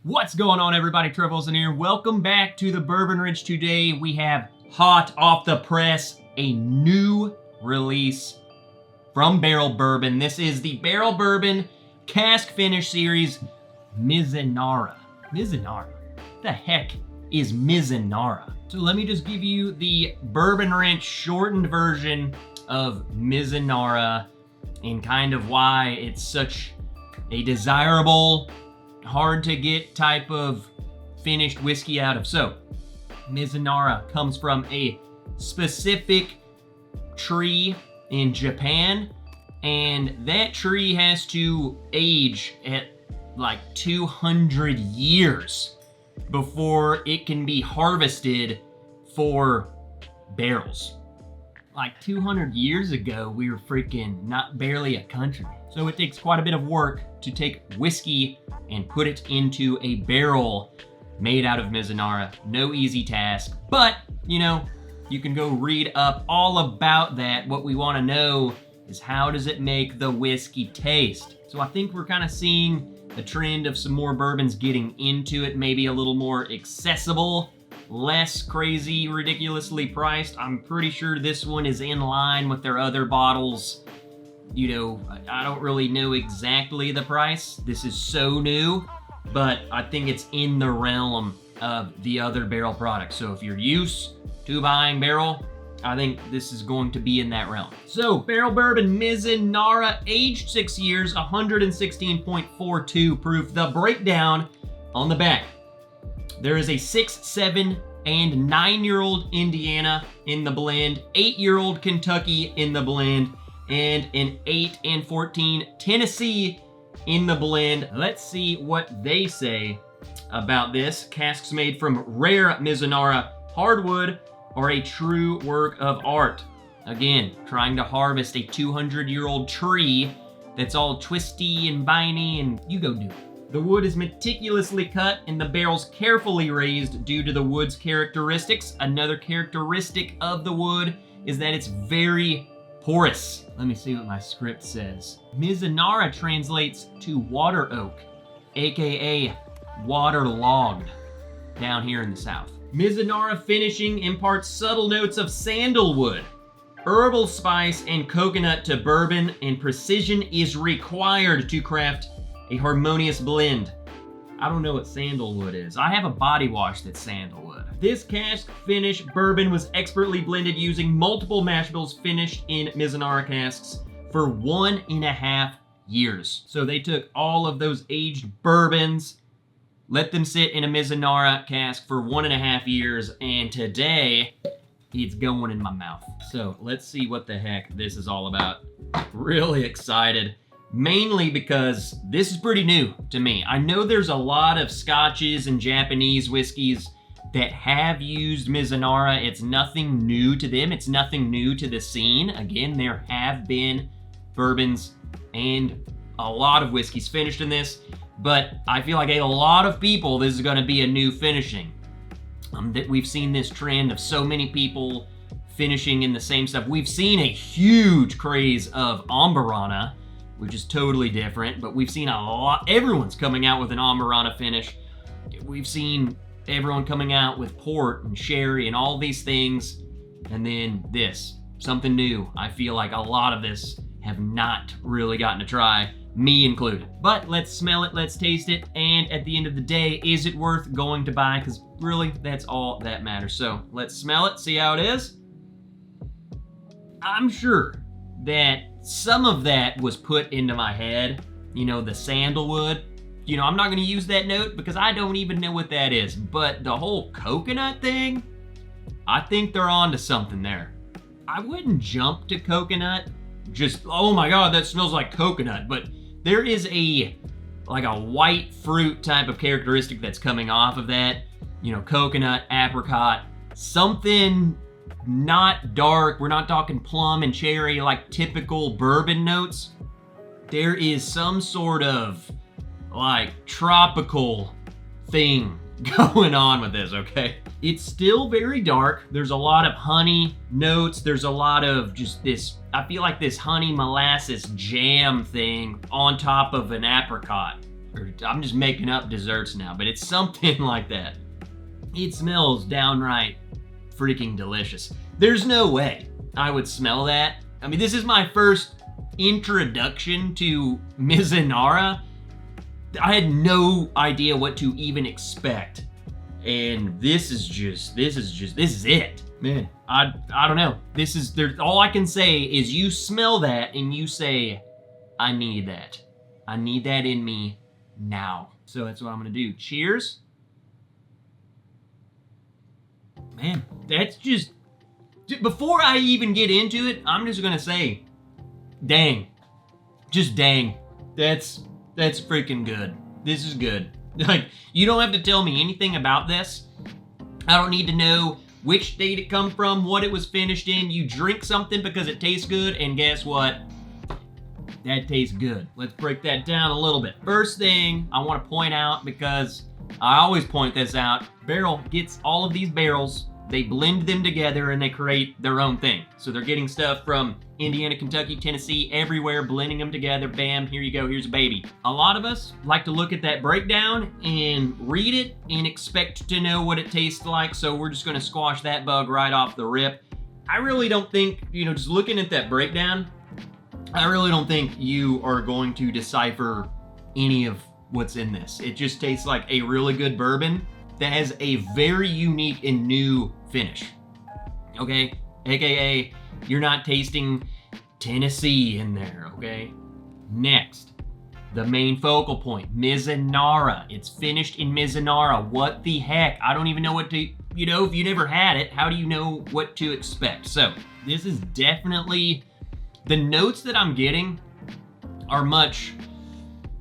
What's going on, everybody? Trevor Wilson here. Welcome back to the Bourbon Ridge. Today we have hot off the press a new release from Barrel Bourbon. This is the Barrel Bourbon Cask Finish Series Mizunara. Mizunara? What the heck is Mizunara? So let me just give you the Bourbon Ranch shortened version of Mizunara and kind of why it's such a desirable, hard to get type of finished whiskey out of. So, Mizunara comes from a specific tree in Japan, and that tree has to age at like 200 years before it can be harvested for barrels. Like 200 years ago, we were freaking barely a country. So it takes quite a bit of work to take whiskey and put it into a barrel made out of Mizunara. No easy task, but you know, you can go read up all about that. What we want to know is, how does it make the whiskey taste? So I think we're kind of seeing a trend of some more bourbons getting into it, maybe a little more accessible, less crazy, ridiculously priced. I'm pretty sure this one is in line with their other bottles. You know, I don't really know exactly the price. This is so new, but I think it's in the realm of the other barrel products. So if you're used to buying barrel, I think this is going to be in that realm. So Barrel Bourbon Mizunara, aged 6 years, 116.42 proof. The breakdown on the back: there is a 6, 7, and 9-year-old Indiana in the blend, 8-year-old Kentucky in the blend, and an 8 and 14 Tennessee in the blend. Let's see what they say about this. Casks made from rare Mizunara hardwood are a true work of art. Again, trying to harvest a 200-year-old tree that's all twisty and viney, and you go do it. The wood is meticulously cut and the barrels carefully raised due to the wood's characteristics. Another characteristic of the wood is that it's very porous. Let me see what my script says. Mizunara translates to water oak, aka waterlogged, down here in the South. Mizunara finishing imparts subtle notes of sandalwood, herbal spice, and coconut to bourbon, and precision is required to craft a harmonious blend. I don't know what sandalwood is. I have a body wash that's sandalwood. This cask finish bourbon was expertly blended using multiple mash bills finished in Mizunara casks for 1.5 years. So they took all of those aged bourbons, let them sit in a Mizunara cask for 1.5 years, and today it's going in my mouth. So let's see what the heck this is all about. Really excited. Mainly because this is pretty new to me. I know there's a lot of scotches and Japanese whiskeys that have used Mizunara. It's nothing new to them. It's nothing new to the scene. Again, there have been bourbons and a lot of whiskeys finished in this, but I feel like a lot of people, this is gonna be a new finishing. That we've seen this trend of so many people finishing in the same stuff. We've seen a huge craze of Amburana, which is totally different, but we've seen a lot, everyone's coming out with an Amburana finish. We've seen everyone coming out with port and sherry and all these things, and then this, something new. I feel like a lot of this have not really gotten to try, me included. But let's smell it, let's taste it, and at the end of the day, is it worth going to buy? Because really, that's all that matters. So let's smell it, see how it is. I'm sure that some of that was put into my head, you know, the sandalwood. You know, I'm not gonna use that note because I don't even know what that is, but the whole coconut thing, I think they're onto something there. I wouldn't jump to coconut, just, oh my God, that smells like coconut, but there is like a white fruit type of characteristic that's coming off of that. You know, coconut, apricot, something not dark. We're not talking plum and cherry like typical bourbon notes. There is some sort of like tropical thing going on with this, okay? It's still very dark. There's a lot of honey notes. There's a lot of just this, I feel like this honey molasses jam thing on top of an apricot. Or I'm just making up desserts now, but it's something like that. It smells downright freaking delicious. There's no way I would smell that. I mean, this is my first introduction to Mizunara. I had no idea what to even expect. And this is it. Man, I don't know. All I can say is you smell that and you say, I need that. I need that in me now. So that's what I'm gonna do. Cheers. Man, that's just, before I even get into it, I'm just gonna say, dang. Just dang. That's freaking good. This is good. Like, you don't have to tell me anything about this. I don't need to know which state it come from, what it was finished in. You drink something because it tastes good, and guess what? That tastes good. Let's break that down a little bit. First thing I want to point out, because I always point this out, Barrel gets all of these barrels, they blend them together, and they create their own thing. So they're getting stuff from Indiana, Kentucky, Tennessee, everywhere, blending them together. Bam, here you go, here's a baby. A lot of us like to look at that breakdown and read it and expect to know what it tastes like, so we're just gonna squash that bug right off the rip. I really don't think, just looking at that breakdown, I really don't think you are going to decipher any of what's in this. It just tastes like a really good bourbon that has a very unique and new finish. Okay? AKA, you're not tasting Tennessee in there, okay? Next, the main focal point, Mizunara. It's finished in Mizunara. What the heck? I don't even know what to, if you never had it, how do you know what to expect? So, this is definitely, the notes that I'm getting are much,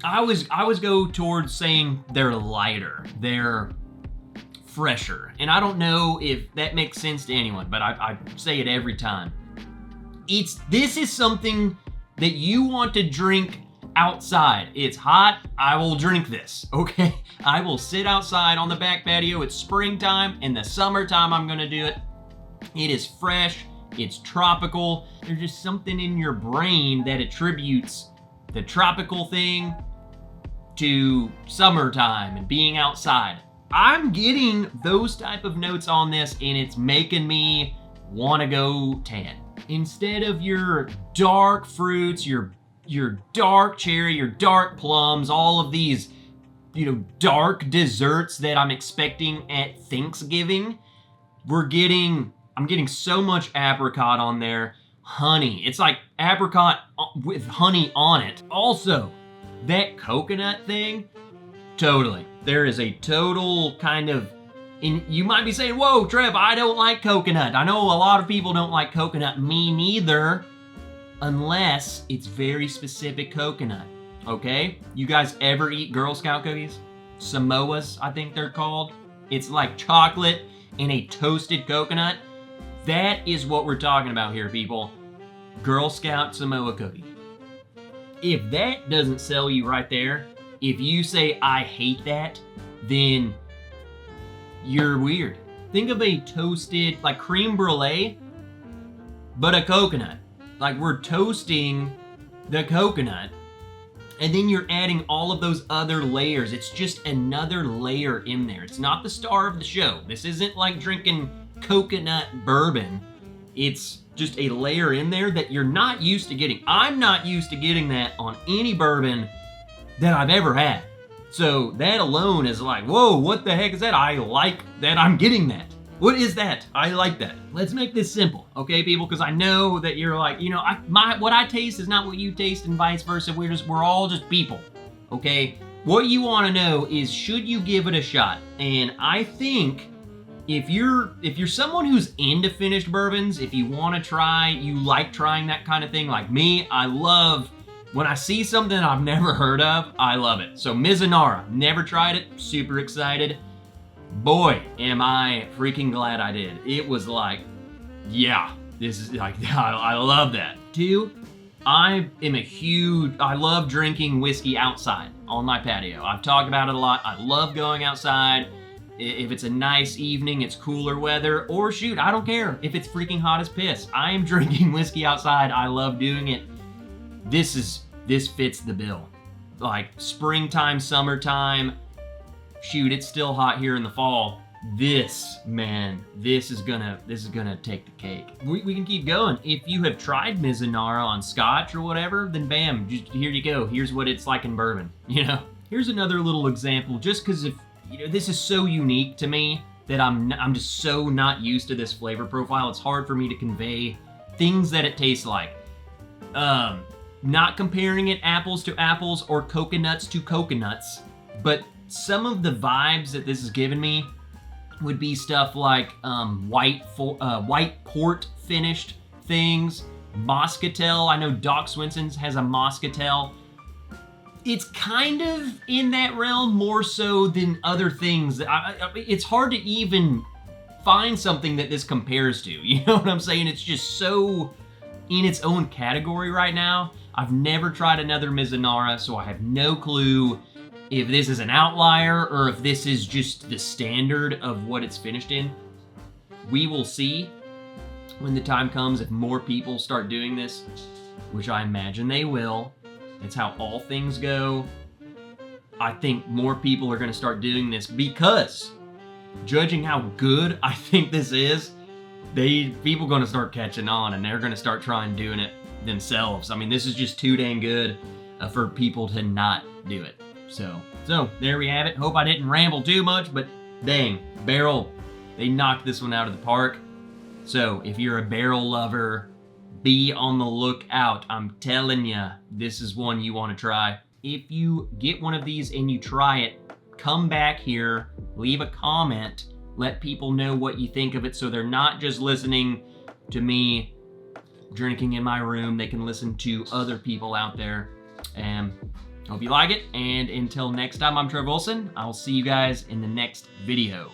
I always go towards saying they're lighter, they're fresher. And I don't know if that makes sense to anyone, but I say it every time. This is something that you want to drink outside. It's hot, I will drink this, okay? I will sit outside on the back patio. It's springtime. In the summertime, I'm gonna do it. It is fresh, it's tropical. There's just something in your brain that attributes the tropical thing to summertime and being outside. I'm getting those type of notes on this, and it's making me want to go tan. Instead of your dark fruits, your dark cherry, your dark plums, all of these, dark desserts that I'm expecting at Thanksgiving, I'm getting so much apricot on there. Honey. It's like apricot with honey on it. Also, that coconut thing, totally. There is a total kind of, you might be saying, whoa, Trev, I don't like coconut. I know a lot of people don't like coconut. Me neither, unless it's very specific coconut, okay? You guys ever eat Girl Scout cookies? Samoas, I think they're called. It's like chocolate and a toasted coconut. That is what we're talking about here, people. Girl Scout Samoa cookie. If that doesn't sell you right there, if you say, I hate that, then you're weird. Think of a toasted, like creme brulee, but a coconut. Like we're toasting the coconut, and then you're adding all of those other layers. It's just another layer in there. It's not the star of the show. This isn't like drinking coconut bourbon. It's just a layer in there that you're not used to getting. I'm not used to getting that on any bourbon that I've ever had. So that alone is like, whoa, what the heck is that? I like that I'm getting that. What is that? I like that. Let's make this simple, okay, people? Because I know that you're like, what I taste is not what you taste, and vice versa. We're all just people, okay? What you want to know is, should you give it a shot? And I think if you're someone who's into finished bourbons, if you want to try, you like trying that kind of thing, like me, I love when I see something I've never heard of, I love it. So Mizunara, never tried it, super excited. Boy, am I freaking glad I did. It was like, yeah, this is like, I love that. 2, I love drinking whiskey outside on my patio. I've talked about it a lot. I love going outside. If it's a nice evening, it's cooler weather, or shoot, I don't care if it's freaking hot as piss. I am drinking whiskey outside. I love doing it. This fits the bill. like springtime, summertime, shoot, it's still hot here in the fall. This, man, this is gonna take the cake. We can keep going. If you have tried Mizunara on Scotch or whatever, then bam, just, here you go. Here's what it's like in bourbon, you know? Here's another little example, just because if, you know, this is so unique to me that I'm just so not used to this flavor profile. It's hard for me to convey things that it tastes like. Not comparing it apples to apples or coconuts to coconuts, but some of the vibes that this has given me would be stuff like white port finished things, Moscatel. I know Doc Swinson's has a Moscatel. It's kind of in that realm more so than other things. It's hard to even find something that this compares to. You know what I'm saying? It's just so in its own category right now. I've never tried another Mizunara, so I have no clue if this is an outlier or if this is just the standard of what it's finished in. We will see when the time comes if more people start doing this, which I imagine they will. It's how all things go. I think more people are going to start doing this because, judging how good I think this is, people are going to start catching on and they're going to start trying doing it themselves. I mean, this is just too dang good for people to not do it. So there we have it. Hope I didn't ramble too much, but dang, barrel, they knocked this one out of the park. So if you're a barrel lover, be on the lookout. I'm telling you, this is one you want to try. If you get one of these and you try it, come back here, leave a comment, let people know what you think of it so they're not just listening to me drinking in my room. They can listen to other people out there. And hope you like it. And until next time, I'm Trevor Wilson. I'll see you guys in the next video.